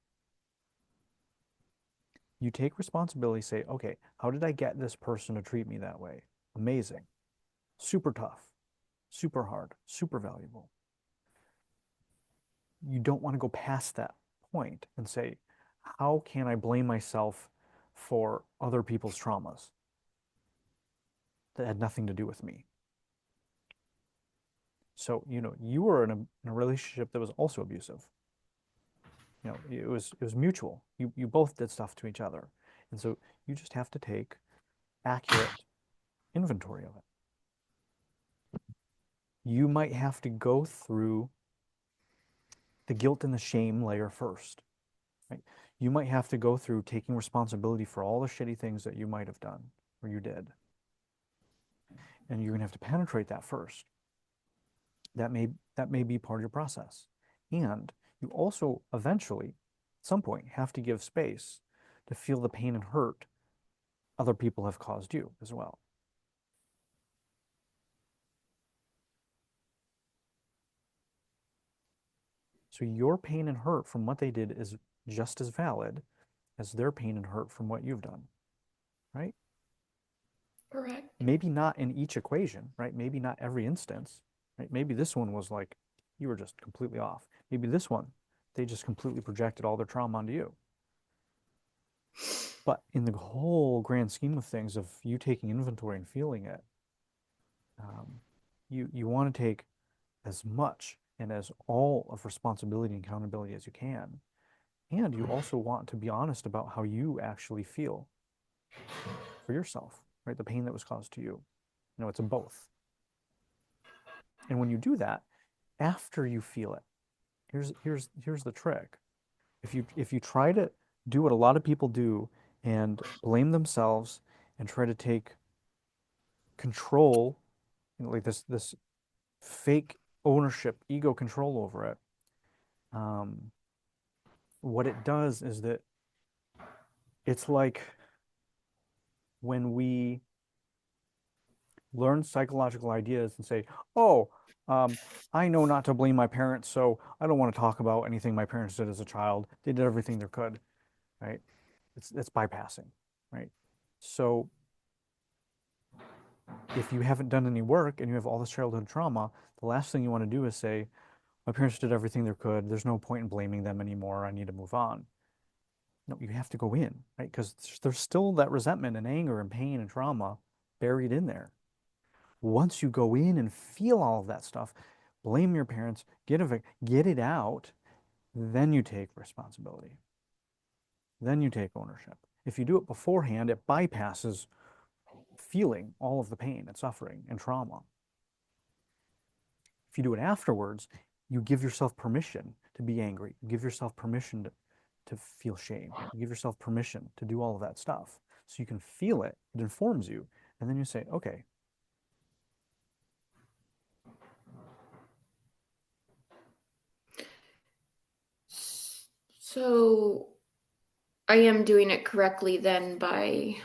You take responsibility, say, okay, how did I get this person to treat me that way? Amazing, super tough, super hard, super valuable. You don't want to go past that point and say, how can I blame myself for other people's traumas that had nothing to do with me? So, you know, you were in a relationship that was also abusive. You know, it was mutual. You both did stuff to each other. And so you just have to take accurate inventory of it. You might have to go through the guilt and the shame layer first, right? You might have to go through taking responsibility for all the shitty things that you might have done or you did. And you're gonna have to penetrate that first. That may be part of your process. And you also eventually, at some point, have to give space to feel the pain and hurt other people have caused you as well. So your pain and hurt from what they did is just as valid as their pain and hurt from what you've done, right? Correct. Maybe not in each equation, right? Maybe not every instance, right? Maybe this one was like, you were just completely off. Maybe this one, they just completely projected all their trauma onto you. But in the whole grand scheme of things, of you taking inventory and feeling it, you want to take as much and as all of responsibility and accountability as you can. And you also want to be honest about how you actually feel for yourself, right? The pain that was caused to you. You know, it's a both. And when you do that, after you feel it, here's the trick. If you try to do what a lot of people do and blame themselves and try to take control, you know, like this fake ownership, ego control over it, what it does is that it's like when we learn psychological ideas and say, oh, I know not to blame my parents, so I don't want to talk about anything my parents did as a child. They did everything they could, right? It's bypassing, right? So if you haven't done any work and you have all this childhood trauma, the last thing you want to do is say, my parents did everything they could. There's no point in blaming them anymore. I need to move on. No, you have to go in, right? Because there's still that resentment and anger and pain and trauma buried in there. Once you go in and feel all of that stuff, blame your parents, get it out, then you take responsibility. Then you take ownership. If you do it beforehand, it bypasses feeling all of the pain and suffering and trauma. If you do it afterwards, you give yourself permission to be angry. You give yourself permission to feel shame. You give yourself permission to do all of that stuff. So you can feel it, it informs you, and then you say, okay. So I am doing it correctly then by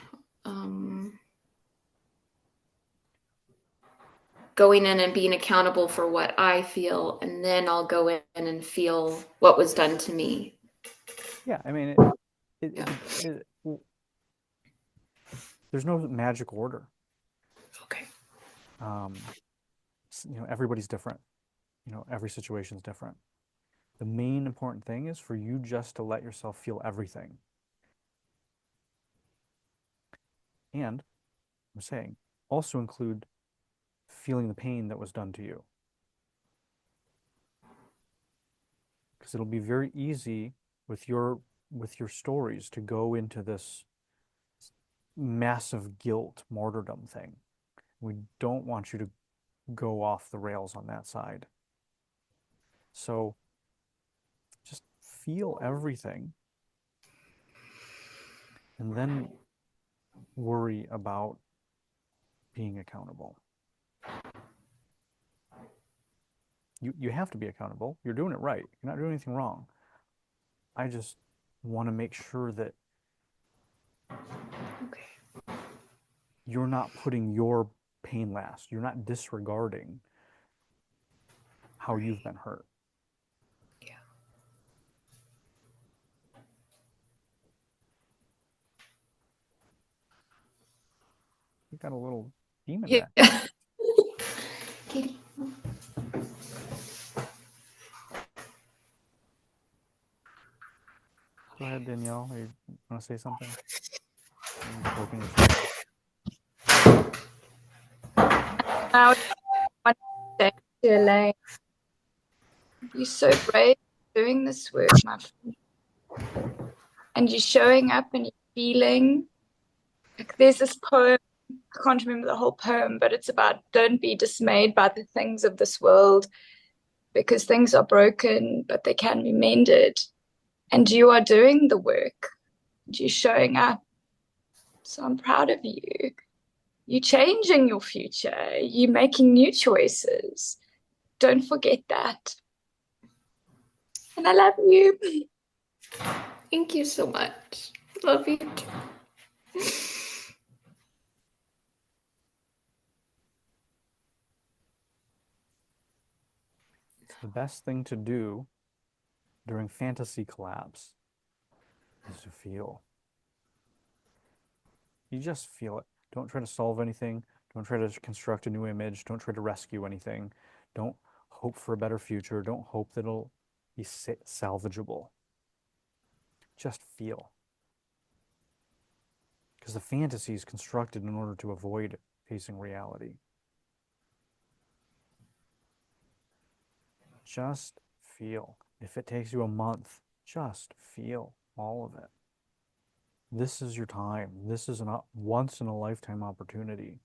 going in and being accountable for what I feel, and then I'll go in and feel what was done to me. Yeah, I mean, there's no magic order. Okay. You know, everybody's different. You know, every situation's different. The main important thing is for you just to let yourself feel everything. And I'm saying also include feeling the pain that was done to you. because it'll be very easy with your stories to go into this massive guilt martyrdom thing. We don't want you to go off the rails on that side. So just feel everything and then worry about being accountable. You have to be accountable. You're doing it right. You're not doing anything wrong. I just want to make sure that you're not putting your pain last. You're not disregarding how you've been hurt. Yeah. You got a little demon Yeah. back. Katie. Go ahead, Danielle. You want to say something? You're poking your shoulder. I want to say to Elaine, you're so brave doing this work, my friend. And you're showing up and you're feeling. Like there's this poem, I can't remember the whole poem, but it's about don't be dismayed by the things of this world because things are broken, but they can be mended. And you are doing the work. You're showing up. So I'm proud of you. You're changing your future. You're making new choices. Don't forget that. And I love you. Thank you so much. Love you too. The best thing to do during fantasy collapse is to feel. You just feel it. Don't try to solve anything. Don't try to construct a new image. Don't try to rescue anything. Don't hope for a better future. Don't hope that it'll be salvageable. Just feel. Because the fantasy is constructed in order to avoid facing reality. Just feel. If it takes you a month, just feel all of it. This is your time. This is a once in a lifetime opportunity.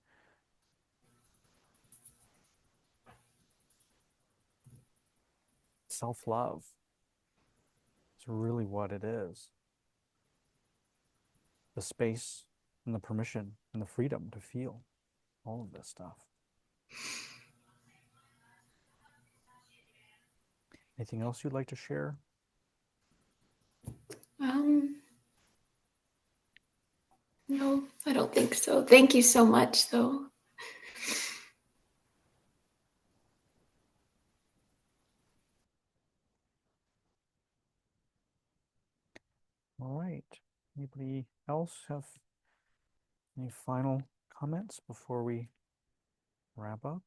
Self-love is really what it is. The space and the permission and the freedom to feel all of this stuff. Anything else you'd like to share? No, I don't think so. Thank you so much, though. All right. Anybody else have any final comments before we wrap up?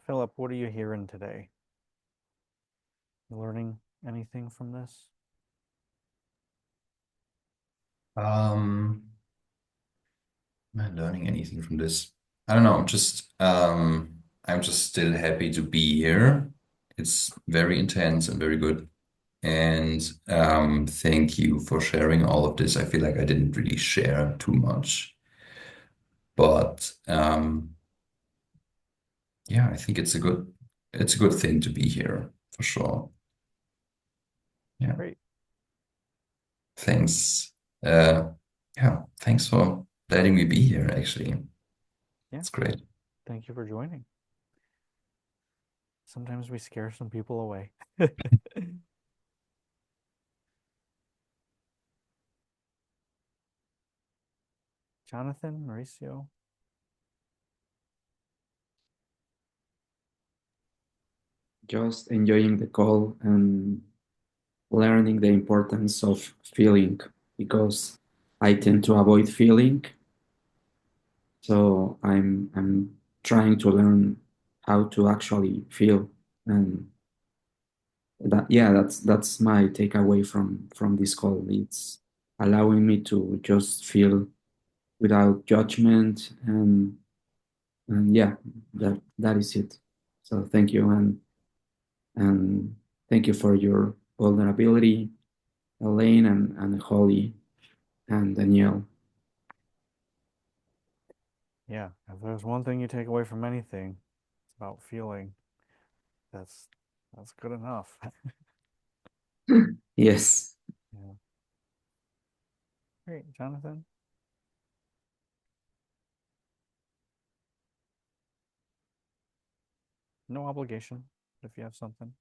Philip, what are you hearing today? You learning anything from this? Am I learning anything from this? I don't know. I'm just still happy to be here. It's very intense and very good. And thank you for sharing all of this. I feel like I didn't really share too much, but yeah, I think it's a good thing to be here for sure. Yeah. Great. Thanks. Yeah, thanks for letting me be here, actually. Yeah. It's great. Thank you for joining. Sometimes we scare some people away. Jonathan, Mauricio. Just enjoying the call and learning the importance of feeling because I tend to avoid feeling. So I'm trying to learn how to actually feel, and that's my takeaway from this call. It's allowing me to just feel without judgment, and yeah, that is it. So thank you, and thank you for your vulnerability, Elaine and Holly and Danielle. Yeah, if there's one thing you take away from anything, it's about feeling. That's good enough. Yes. Yeah. Great, Jonathan. No obligation if you have something.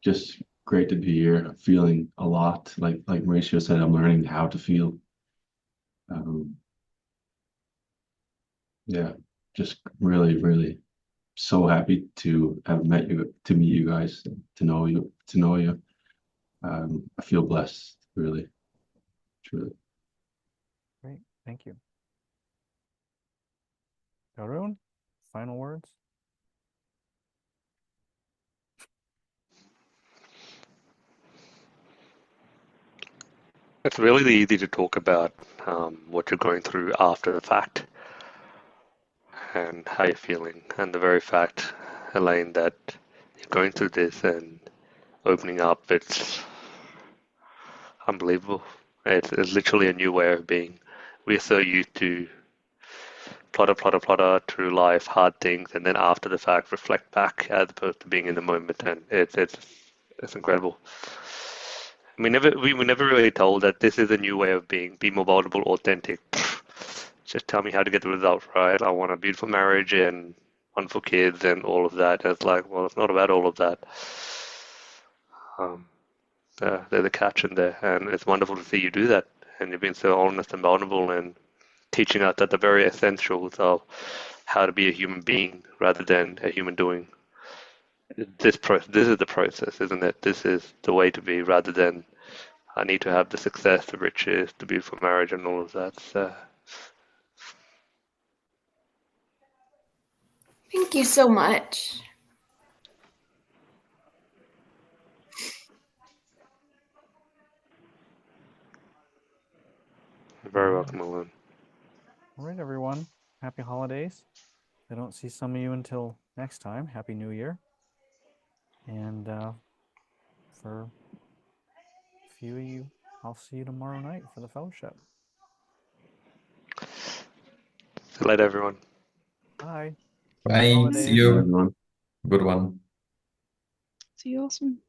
Just great to be here. Feeling a lot. Like Mauricio said, I'm learning how to feel. Yeah, just really, really so happy to have met you, to meet you guys, to know you. I feel blessed, really, truly. Great, thank you. Arun, final words? It's really easy to talk about what you're going through after the fact and how you're feeling, and the very fact, Elaine, that you're going through this and opening up, it's unbelievable. It's literally a new way of being. We're so used to plotter through life, hard things, and then after the fact reflect back as opposed to being in the moment, and it's incredible. We were never really told that this is a new way of being. Be more vulnerable, authentic. Just tell me how to get the result right. I want a beautiful marriage and wonderful kids and all of that. And it's like, well, it's not about all of that. There's a catch in there, and it's wonderful to see you do that. And you've been so honest and vulnerable and teaching us that the very essentials of how to be a human being rather than a human doing. This is the process, isn't it? This is the way to be rather than I need to have the success, the riches, the beautiful marriage, and all of that. So, Thank you so much. you're very welcome, Alon. All right, everyone. Happy holidays. If I don't see some of you until next time, Happy New Year. And for a few of you, I'll see you tomorrow night for the fellowship. See you later, everyone. Bye. Bye. See Holidays. you. Everyone. Good one. See you all soon.